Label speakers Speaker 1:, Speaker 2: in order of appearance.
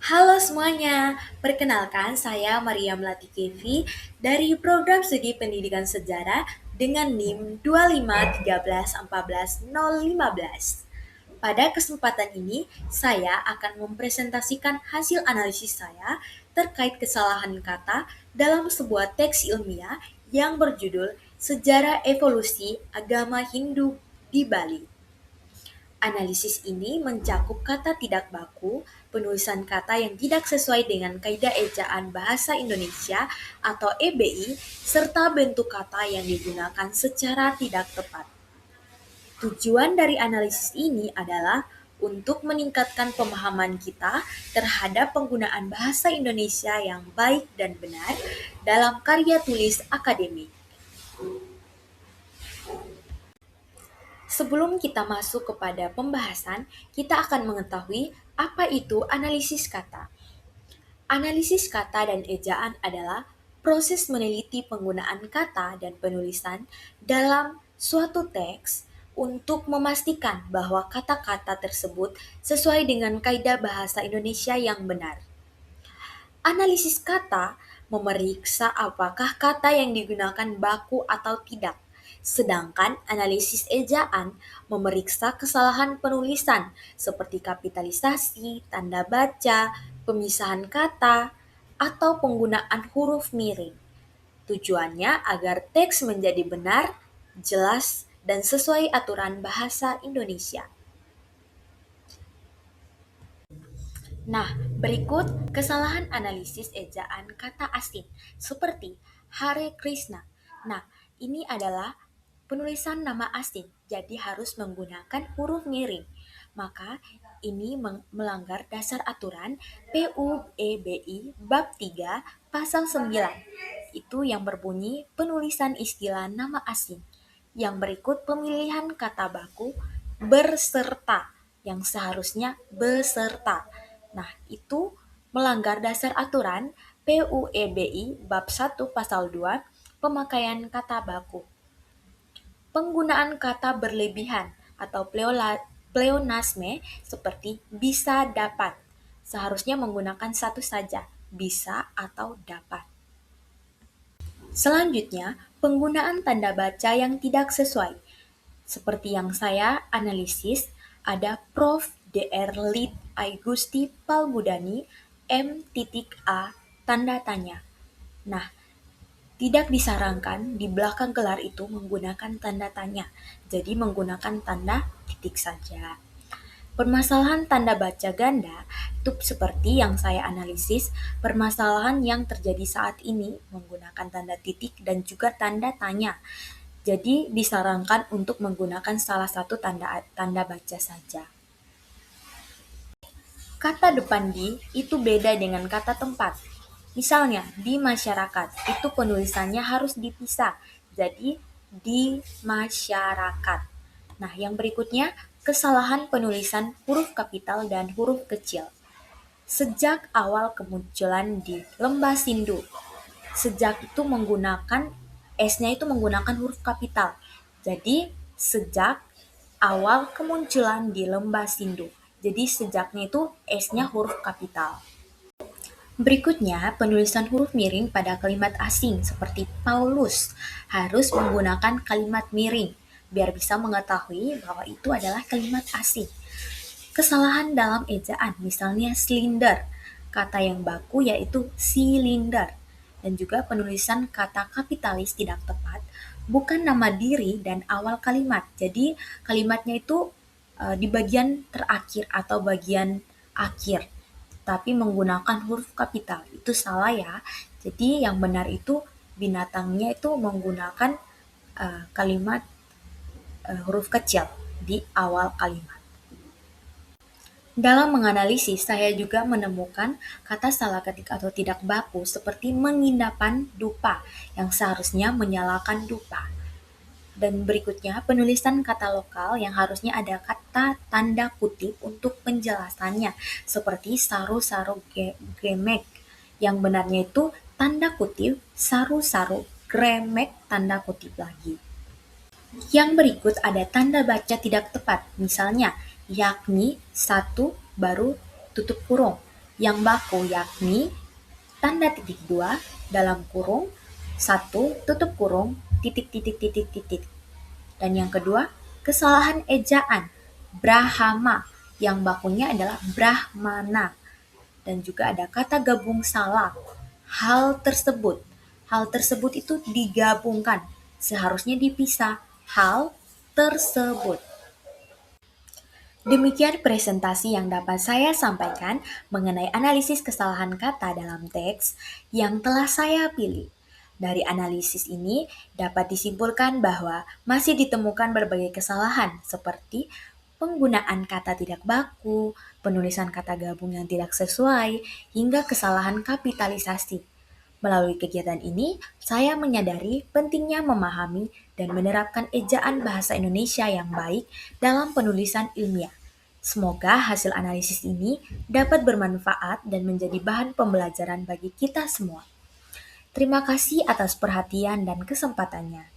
Speaker 1: Halo semuanya, perkenalkan saya Maria Melati Kevi dari Program Studi Pendidikan Sejarah dengan NIM 2513140015. Pada kesempatan ini, saya akan mempresentasikan hasil analisis saya terkait kesalahan kata dalam sebuah teks ilmiah yang berjudul Sejarah Evolusi Agama Hindu di Bali. Analisis ini mencakup kata tidak baku, penulisan kata yang tidak sesuai dengan kaidah ejaan bahasa Indonesia atau EBI, serta bentuk kata yang digunakan secara tidak tepat. Tujuan dari analisis ini adalah untuk meningkatkan pemahaman kita terhadap penggunaan bahasa Indonesia yang baik dan benar dalam karya tulis akademik. Sebelum kita masuk kepada pembahasan, kita akan mengetahui apa itu analisis kata. Analisis kata dan ejaan adalah proses meneliti penggunaan kata dan penulisan dalam suatu teks untuk memastikan bahwa kata-kata tersebut sesuai dengan kaidah bahasa Indonesia yang benar. Analisis kata memeriksa apakah kata yang digunakan baku atau tidak, sedangkan analisis ejaan memeriksa kesalahan penulisan seperti kapitalisasi, tanda baca, pemisahan kata, atau penggunaan huruf miring. Tujuannya agar teks menjadi benar, jelas, dan sesuai aturan bahasa Indonesia. Nah, berikut kesalahan analisis ejaan kata asing, seperti Hare Krishna. Nah, ini adalah penulisan nama asing, jadi harus menggunakan huruf miring. Maka, ini melanggar dasar aturan PUEBI Bab 3 Pasal 9. Itu yang berbunyi penulisan istilah nama asing. Yang berikut pemilihan kata baku berserta, yang seharusnya beserta. Nah, itu melanggar dasar aturan PUEBI Bab 1 Pasal 2 pemakaian kata baku. Penggunaan kata berlebihan atau pleonasme seperti bisa dapat. Seharusnya menggunakan satu saja, bisa atau dapat. Selanjutnya, penggunaan tanda baca yang tidak sesuai. Seperti yang saya analisis, ada Prof. Dr. Lid Aigusti Palbudani M.A. tanda tanya. Nah, tidak disarankan di belakang gelar itu menggunakan tanda tanya, jadi menggunakan tanda titik saja. Permasalahan tanda baca ganda itu seperti yang saya analisis, permasalahan yang terjadi saat ini menggunakan tanda titik dan juga tanda tanya. Jadi disarankan untuk menggunakan salah satu tanda baca saja. Kata depan di itu beda dengan kata tempat. Misalnya, di masyarakat itu penulisannya harus dipisah. Jadi, di masyarakat. Nah, yang berikutnya, kesalahan penulisan huruf kapital dan huruf kecil. Sejak awal kemunculan di Lembah Sindu, sejak itu menggunakan S-nya itu menggunakan huruf kapital. Jadi, sejak awal kemunculan di Lembah Sindu. Jadi sejaknya itu S-nya huruf kapital. Berikutnya, penulisan huruf miring pada kalimat asing seperti Paulus harus menggunakan kalimat miring biar bisa mengetahui bahwa itu adalah kalimat asing. Kesalahan dalam ejaan, misalnya silinder, kata yang baku yaitu silinder, dan juga penulisan kata kapitalis tidak tepat, bukan nama diri dan awal kalimat. Jadi kalimatnya itu di bagian terakhir atau bagian akhir, tapi menggunakan huruf kapital. Itu salah ya. Jadi yang benar itu binatangnya itu menggunakan kalimat huruf kecil di awal kalimat. Dalam menganalisis, saya juga menemukan kata salah ketik atau tidak baku seperti mengindapan dupa yang seharusnya menyalakan dupa. Dan berikutnya, penulisan kata lokal yang harusnya ada kata tanda kutip untuk penjelasannya, seperti saru-saru gremek. Yang benarnya itu tanda kutip, saru-saru, gremek, tanda kutip lagi. Yang berikut ada tanda baca tidak tepat, misalnya yakni satu baru tutup kurung. yang baku yakni tanda titik dua dalam kurung satu tutup kurung titik titik titik titik. Dan yang kedua, kesalahan ejaan Brahma yang bakunya adalah Brahmana. Dan juga ada kata gabung salah. Hal tersebut. Hal tersebut itu digabungkan. Seharusnya dipisah. Hal tersebut. Demikian presentasi yang dapat saya sampaikan mengenai analisis kesalahan kata dalam teks yang telah saya pilih. Dari analisis ini dapat disimpulkan bahwa masih ditemukan berbagai kesalahan seperti penggunaan kata tidak baku, penulisan kata gabung yang tidak sesuai, hingga kesalahan kapitalisasi. Melalui kegiatan ini, saya menyadari pentingnya memahami dan menerapkan ejaan bahasa Indonesia yang baik dalam penulisan ilmiah. Semoga hasil analisis ini dapat bermanfaat dan menjadi bahan pembelajaran bagi kita semua. Terima kasih atas perhatian dan kesempatannya.